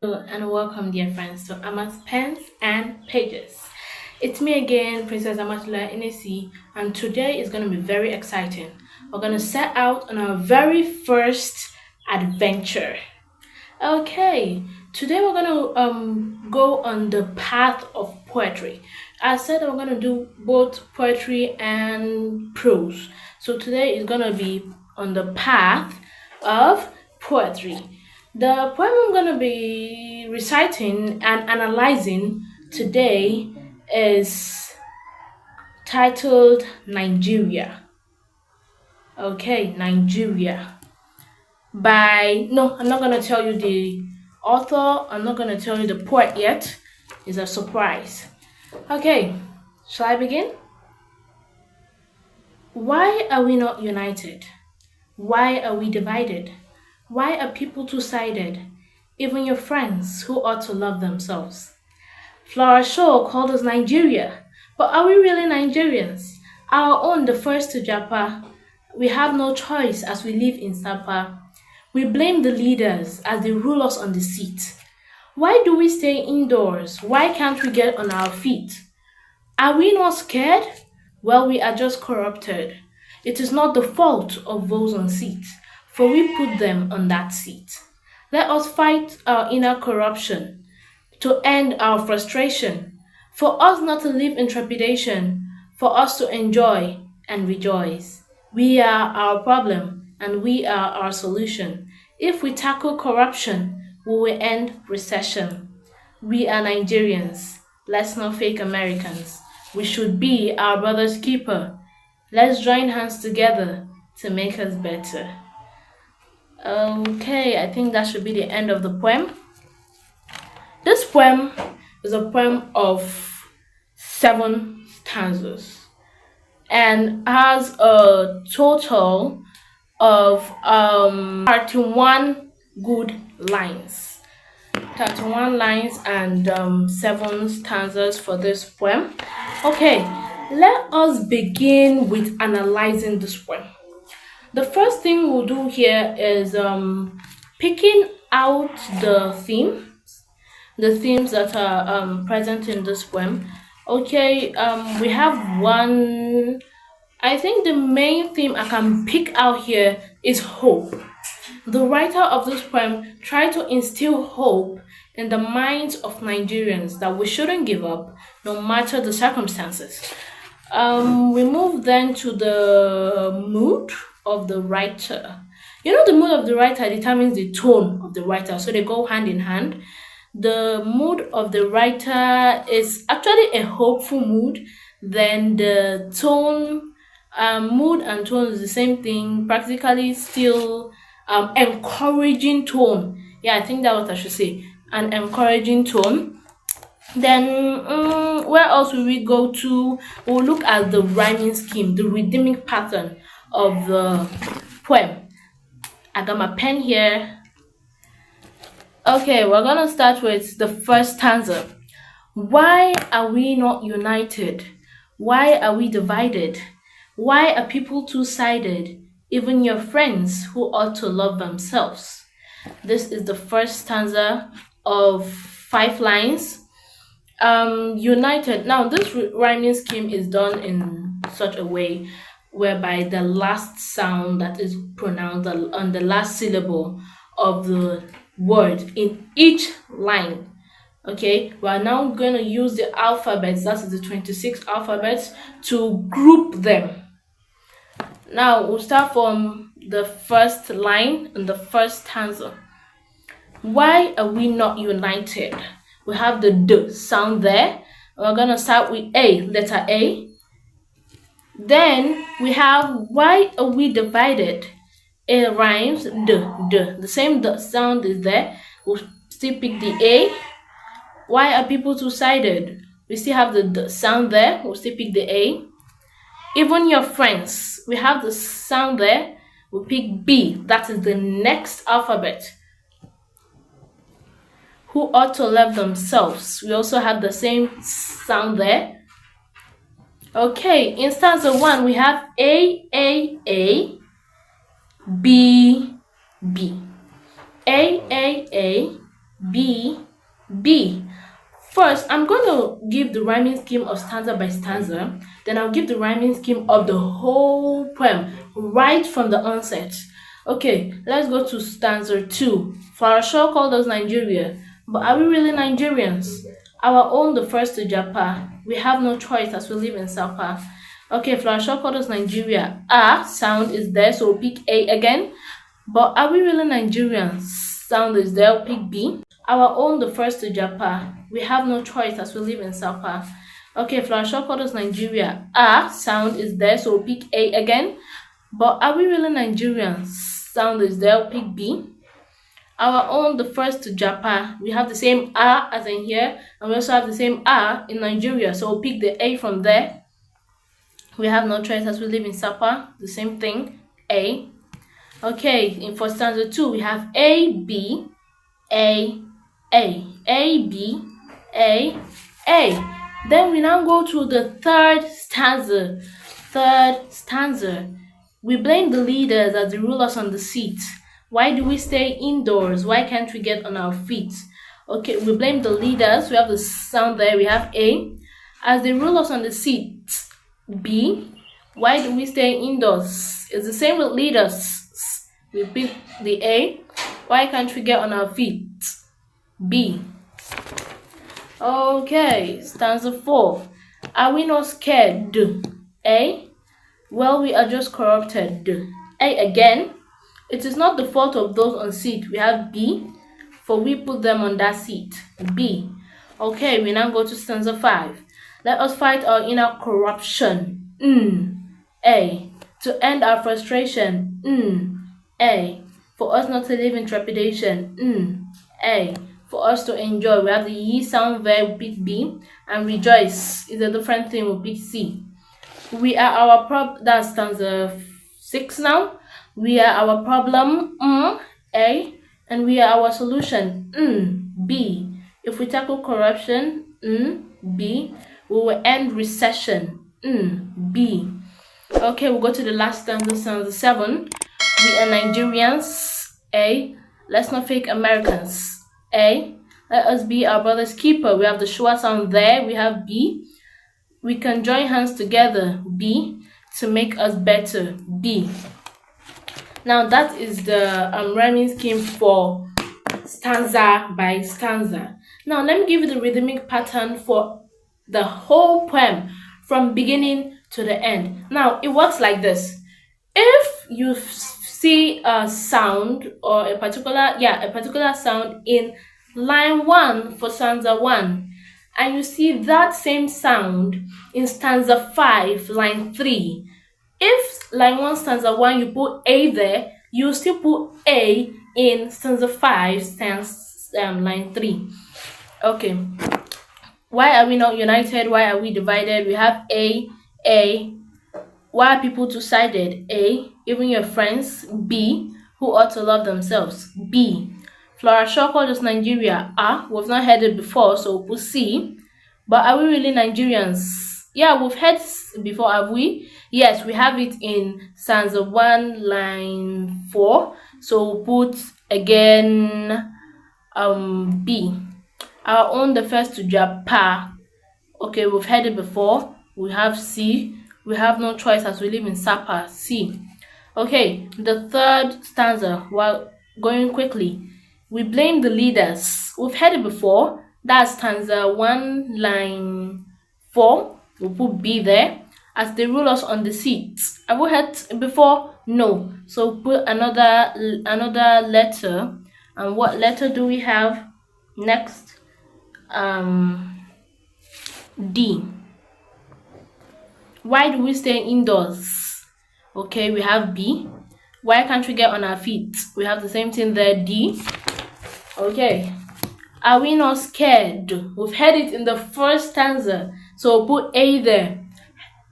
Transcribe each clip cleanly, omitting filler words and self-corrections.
Hello and welcome, dear friends, to Ama's Pens and Pages. It's me again, Princess Amatula Inesi, and today is going to be very exciting. We're going to set out on our very first adventure. Okay, today we're going to go on the path of poetry. I said we're going to do both poetry and prose. So today is going to be on the path of poetry. The poem I'm going to be reciting and analyzing today is titled Nigeria. Okay, Nigeria. I'm not going to tell you the author, I'm not going to tell you the poet yet. It's a surprise. Okay, shall I begin? Why are we not united? Why are we divided? Why are people two sided? Even your friends who ought to love themselves. Flora Shaw called us Nigeria, but are we really Nigerians? Our own, the first to Japa. We have no choice as we live in Sapa. We blame the leaders as they rule us on the seat. Why do we stay indoors? Why can't we get on our feet? Are we not scared? Well, we are just corrupted. It is not the fault of those on seats, for we put them on that seat. Let us fight our inner corruption to end our frustration, for us not to live in trepidation, for us to enjoy and rejoice. We are our problem and we are our solution. If we tackle corruption, we will end recession. We are Nigerians. Let's not fake Americans. We should be our brother's keeper. Let's join hands together to make us better. Okay, I think that should be the end of the poem. This poem is a poem of 7 stanzas and has a total of 31 good lines. 31 lines and 7 stanzas for this poem. Okay, let us begin with analyzing this poem. The first thing we'll do here is picking out the themes that are present in this poem. Okay, we have one. I think the main theme I can pick out here is hope. The writer of this poem tried to instill hope in the minds of Nigerians that we shouldn't give up no matter the circumstances. We move then to the mood of the writer. You know, the mood of the writer determines the tone of the writer, so they go hand in hand. The mood of the writer is actually a hopeful mood, then the tone, mood and tone is the same thing, practically still encouraging tone. Yeah, I think that's what I should say. An encouraging tone. Then, where else will we go to? We'll look at the rhyming scheme, the rhythmic pattern of the poem. I got my pen here. Okay, we're gonna start with the first stanza. Why are we not united? Why are we divided? Why are people two sided? Even your friends who ought to love themselves. This is the first stanza of 5 lines. United. Now, this rhyming scheme is done in such a way whereby the last sound that is pronounced on the last syllable of the word in each line. Okay, we're now going to use the alphabets, that is the 26 alphabets, to group them. Now, we'll start from the first line in the first stanza. Why are we not united? We have the D sound there. We're going to start with A, letter A. Then we have why are we divided? A rhymes D, D. The same D sound is there. We'll still pick the A. Why are people two-sided? We still have the D sound there. We'll still pick the A. Even your friends. We have the sound there. We'll pick B. That is the next alphabet. Who ought to love themselves. We also have the same sound there. Okay, in stanza 1, we have A, B, B. A, B, B. First, I'm going to give the rhyming scheme of stanza by stanza. Then I'll give the rhyming scheme of the whole poem right from the onset. Okay, let's go to stanza 2. Flower Shaw called us Nigeria, but are we really Nigerians? Our own the first to Japa. We have no choice as we live in Sapa. Okay, Flower Shaw called us Nigeria. Sound is there, so we'll pick A again. But are we really Nigerians? Sound is there, we'll pick B. Our own the first to Japa. We have no choice as we live in Sapa. Okay, Flower Shaw called us Nigeria. Sound is there, so we'll pick A again. But are we really Nigerians? Sound is there, we'll pick B. Our own the first to Japa. We have the same as in here, and we also have the same in Nigeria, so we'll pick the A from there. We have no choice as we live in Sapa. The same thing, A. Okay, for stanza 2, we have A, B, A, A, A, B, A, A. Then we now go to the third stanza. We blame the leaders as they rule us on the seat. Why do we stay indoors? Why can't we get on our feet? Okay, we blame the leaders. We have the sound there. We have A. As they rule us on the seat. B. Why do we stay indoors? It's the same with leaders. We pick the A. Why can't we get on our feet? B. Okay, stanza 4. Are we not scared? A. Well, we are just corrupted. A again. It is not the fault of those on seat. We have B, for we put them on that seat. B. Okay, we now go to stanza 5. Let us fight our inner corruption. A. To end our frustration. A. For us not to live in trepidation. A. For us to enjoy. We have the ye sound there, we pick B. And rejoice is a different thing, we pick C. We are our that's stanza 6 now. We are our problem, A, and we are our solution, B. If we tackle corruption, B, we will end recession, B. Okay, we'll go to the last stanza 7. We are Nigerians, A. Let's not fake Americans, A. Let us be our brother's keeper. We have the Shua sound there. We have B. We can join hands together, B, to make us better, B. Now that is the rhyming scheme for stanza by stanza. Now let me give you the rhythmic pattern for the whole poem from beginning to the end. Now it works like this. If you see a sound or a particular sound in line 1 for stanza 1, and you see that same sound in stanza 5, line 3, if line 1 stanza 1 you put A there, you still put A in stanza 5 line 3. Okay, why are we not united? Why are we divided? We have A. Why are people two-sided? A. Even your friends. B. Who ought to love themselves? B. Flora Shaw called us Nigeria. We've not heard it before, so we'll put C. But are we really Nigerians? Yeah, we've heard before, have we? Yes, we have it in stanza 1, line 4. So we'll put again B. Our own the first to Japa. Okay, we've heard it before. We have C. We have no choice as we live in Sapa. C. Okay, the third stanza, while going quickly. We blame the leaders. We've heard it before. That's stanza 1, line 4. We'll put B there. As they rule us on the seats. Have we heard it before? No. So we'll put another letter. And what letter do we have next? D. Why do we stay indoors? Okay, we have B. Why can't we get on our feet? We have the same thing there, D. Okay. Are we not scared? We've heard it in the first stanza. So we'll put A there.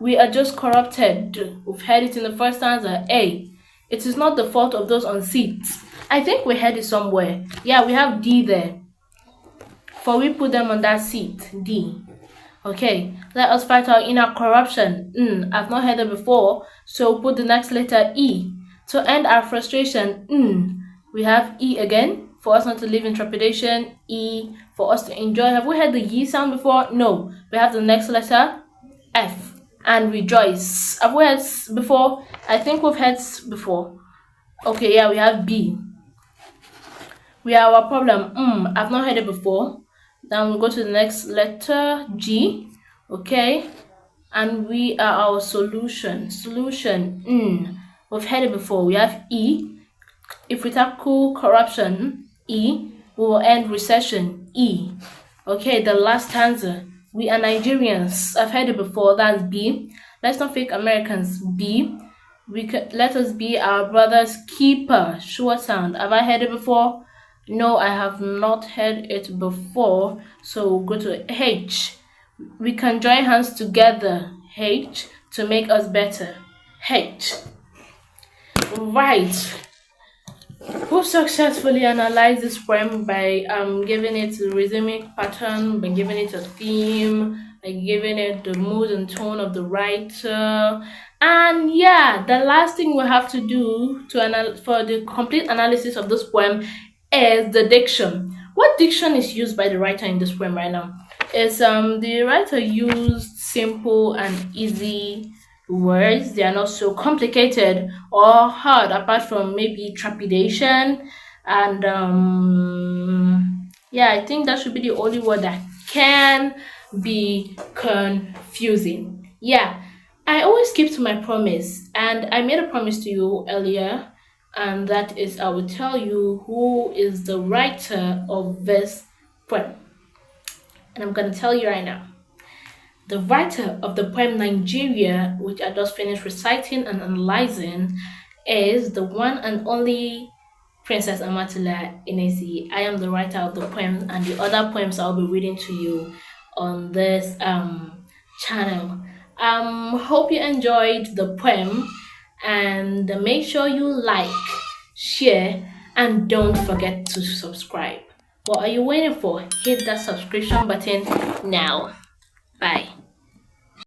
We are just corrupted. We've heard it in the first stanza, A. It is not the fault of those on seats. I think we heard it somewhere. Yeah, we have D there. For we put them on that seat, D. Okay, let us fight our inner corruption. I've not heard it before. So we'll put the next letter E. To end our frustration, we have E again. For us not to live in trepidation. E. For us to enjoy. Have we heard the Y sound before? No. We have the next letter, F. And rejoice. Have we heard S before? I think we've heard S before. Okay, yeah, we have B. We have our problem. I've not heard it before. Then we'll go to the next letter, G. Okay. And we are our solution. Solution. We've heard it before. We have E. If we tackle corruption, E, we will end recession, E. Okay, the last stanza. We are Nigerians. I've heard it before. That's B. Let's not fake Americans. B. Let us be our brother's keeper. Sure sound. Have I heard it before? No, I have not heard it before. So we'll go to H. We can join hands together. H, to make us better. H. Right. Who successfully analyzed this poem by giving it a rhythmic pattern, by giving it a theme, by giving it the mood and tone of the writer. And yeah, the last thing we have to do for the complete analysis of this poem is the diction. What diction is used by the writer in this poem right now? Is the writer used simple and easy words. They are not so complicated or hard, apart from maybe trepidation and yeah, I think that should be the only word that can be confusing. Yeah, I always keep to my promise, and I made a promise to you earlier, and that is I will tell you who is the writer of this poem, and I'm gonna tell you right now. The writer of the poem Nigeria, which I just finished reciting and analyzing, is the one and only Princess Amatula Inesi. I am the writer of the poem, and the other poems I'll be reading to you on this channel. Hope you enjoyed the poem, and make sure you like, share, and don't forget to subscribe. What are you waiting for? Hit that subscription button now. Bye.